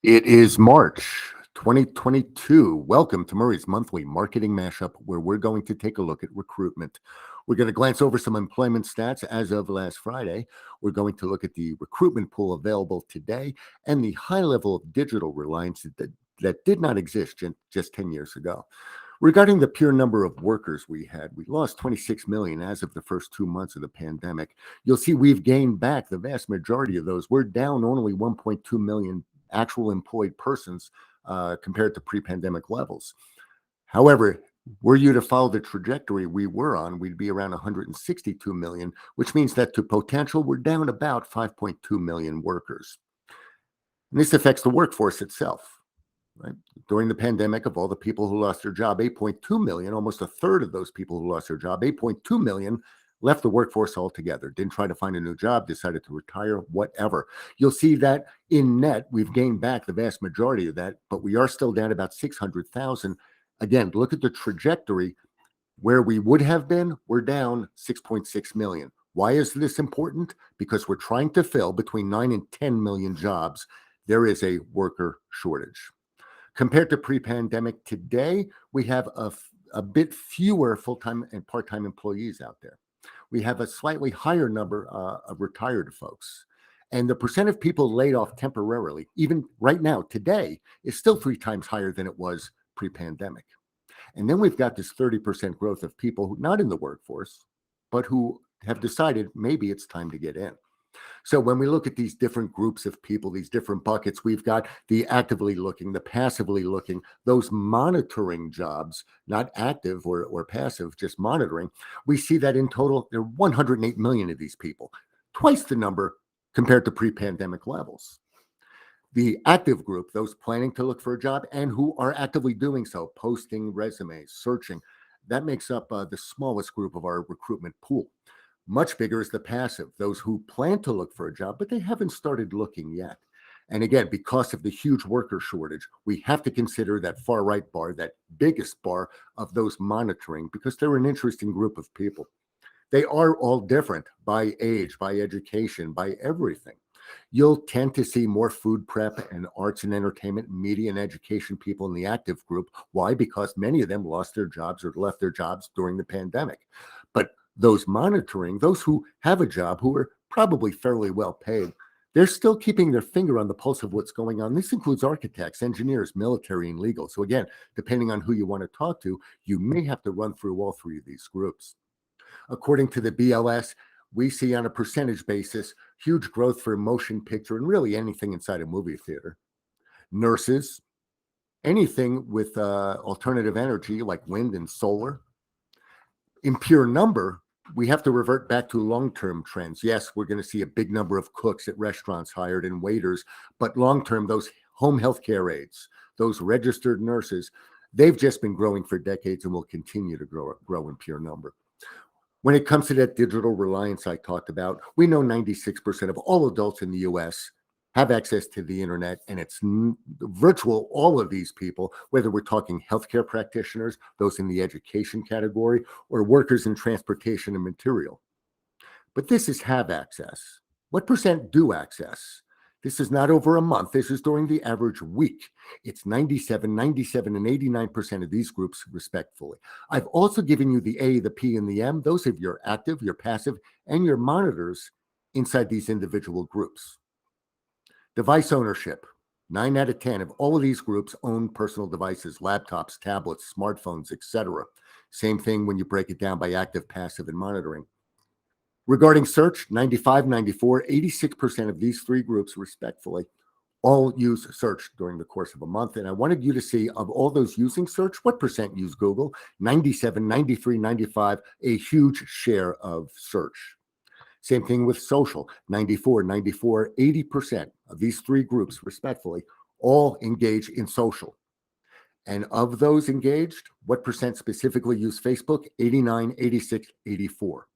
It is March 2022. Welcome to Murray's monthly marketing mashup, where we're going to take a look at recruitment. We're going to glance over some employment stats as of last Friday. We're going to look at the recruitment pool available today and the high level of digital reliance that did not exist just 10 years ago. Regarding the pure number of workers we lost 26 million as of the first 2 months of the pandemic. You'll see we've gained back the vast majority of those. We're down only 1.2 million actual employed persons compared to pre-pandemic levels. However, were you to follow the trajectory we were on, we'd be around 162 million, which means that to potential, we're down about 5.2 million workers. And this affects the workforce itself. Right? During the pandemic, of all the people who lost their job, 8.2 million, almost a third of those people who lost their job, 8.2 million left the workforce altogether, didn't try to find a new job, decided to retire, whatever. You'll see that in net, we've gained back the vast majority of that, but we are still down about 600,000. Again, look at the trajectory. Where we would have been, we're down 6.6 million. Why is this important? Because we're trying to fill between 9 and 10 million jobs. There is a worker shortage. Compared to pre-pandemic, today we have a bit fewer full-time and part-time employees out there. We have a slightly higher number of retired folks. And the percent of people laid off temporarily, even right now, today, is still 3 times higher than it was pre-pandemic. And then we've got this 30% growth of people who not in the workforce, but who have decided maybe it's time to get in. So when we look at these different groups of people, these different buckets, we've got the actively looking, the passively looking, those monitoring jobs, not active or passive, just monitoring. We see that in total, there are 108 million of these people, twice the number compared to pre-pandemic levels. The active group, those planning to look for a job and who are actively doing so, posting resumes, searching, that makes up the smallest group of our recruitment pool. Much bigger is the passive, those who plan to look for a job, but they haven't started looking yet. And again, because of the huge worker shortage, we have to consider that far right bar, that biggest bar of those monitoring, because they're an interesting group of people. They are all different by age, by education, by everything. You'll tend to see more food prep and arts and entertainment, media and education people in the active group. Why? Because many of them lost their jobs or left their jobs during the pandemic. But those monitoring, those who have a job, who are probably fairly well paid, they're still keeping their finger on the pulse of what's going on. This includes architects, engineers, military, and legal. So again, depending on who you want to talk to, you may have to run through all 3 of these groups. According to the BLS, we see on a percentage basis, huge growth for motion picture and really anything inside a movie theater. Nurses, anything with alternative energy like wind and solar. In pure number, we have to revert back to long-term trends. Yes, we're going to see a big number of cooks at restaurants hired and waiters, but long-term, those home healthcare aides, those registered nurses, they've just been growing for decades and will continue to grow in pure number. When it comes to that digital reliance I talked about, we know 96% of all adults in the US have access to the internet, and it's virtual all of these people, whether we're talking healthcare practitioners, those in the education category, or workers in transportation and material. But this is have access. What percent do access? This is not over a month. This is during the average week. It's 97, 97, and 89% of these groups, respectively. I've also given you the A, the P, and the M. Those are your active, your passive, and your monitors inside these individual groups. Device ownership. 9 out of 10 of all of these groups own personal devices, laptops, tablets, smartphones, etc. Same thing when you break it down by active, passive, and monitoring. Regarding search, 95, 94, 86% of these 3 groups, respectively, all use search during the course of a month. And I wanted you to see, of all those using search, what percent use Google? 97, 93, 95, a huge share of search. Same thing with social, 94, 94, 80% of these 3 groups, respectively, all engage in social. And of those engaged, what percent specifically use Facebook? 89, 86, 84.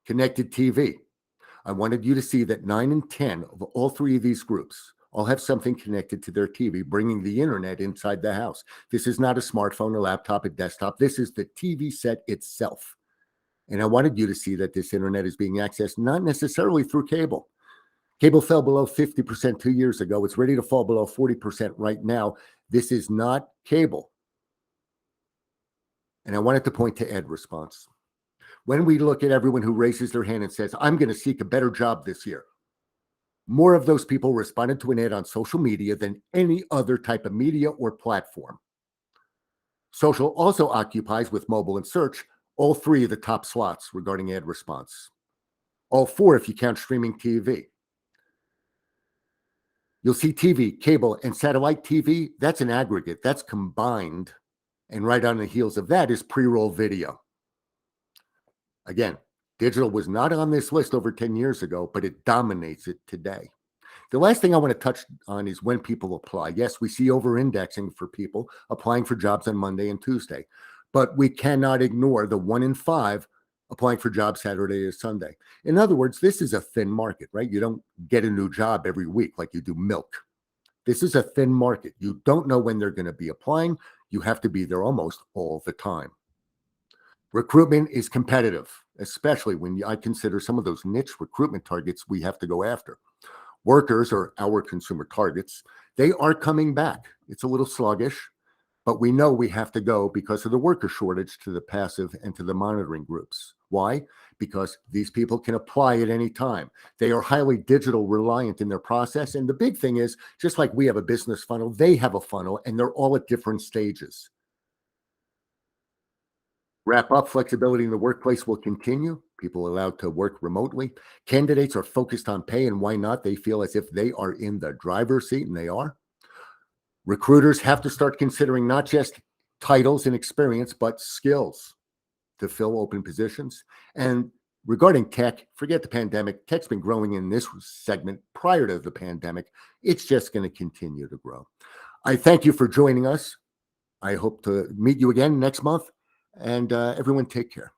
Connected TV. I wanted you to see that 9 and 10 of all 3 of these groups all have something connected to their TV, bringing the internet inside the house. This is not a smartphone, a laptop, a desktop. This is the TV set itself. And I wanted you to see that this internet is being accessed not necessarily through cable. Cable fell below 50% 2 years ago. It's ready to fall below 40% right now. This is not cable. And I wanted to point to ad response. When we look at everyone who raises their hand and says, I'm going to seek a better job this year, more of those people responded to an ad on social media than any other type of media or platform. Social also occupies, with mobile and search, all three of the top slots regarding ad response. All four if you count streaming TV. You'll see TV, cable, and satellite TV. That's an aggregate. That's combined. And right on the heels of that is pre-roll video. Again, digital was not on this list over 10 years ago, but it dominates it today. The last thing I want to touch on is when people apply. Yes, we see over-indexing for people applying for jobs on Monday and Tuesday, but we cannot ignore the 1 in 5 applying for jobs Saturday or Sunday. In other words, this is a thin market, right? You don't get a new job every week like you do milk. This is a thin market. You don't know when they're going to be applying. You have to be there almost all the time. Recruitment is competitive, especially when I consider some of those niche recruitment targets we have to go after. Workers are our consumer targets. They are coming back. It's a little sluggish, but we know we have to go because of the worker shortage to the passive and to the monitoring groups. Why? Because these people can apply at any time. They are highly digital reliant in their process. And the big thing is, just like we have a business funnel, they have a funnel, and they're all at different stages. Wrap up, flexibility in the workplace will continue. People allowed to work remotely. Candidates are focused on pay and why not. They feel as if they are in the driver's seat, and they are. Recruiters have to start considering not just titles and experience, but skills to fill open positions. And regarding tech, forget the pandemic. Tech's been growing in this segment prior to the pandemic. It's just going to continue to grow. I thank you for joining us. I hope to meet you again next month. And everyone, take care.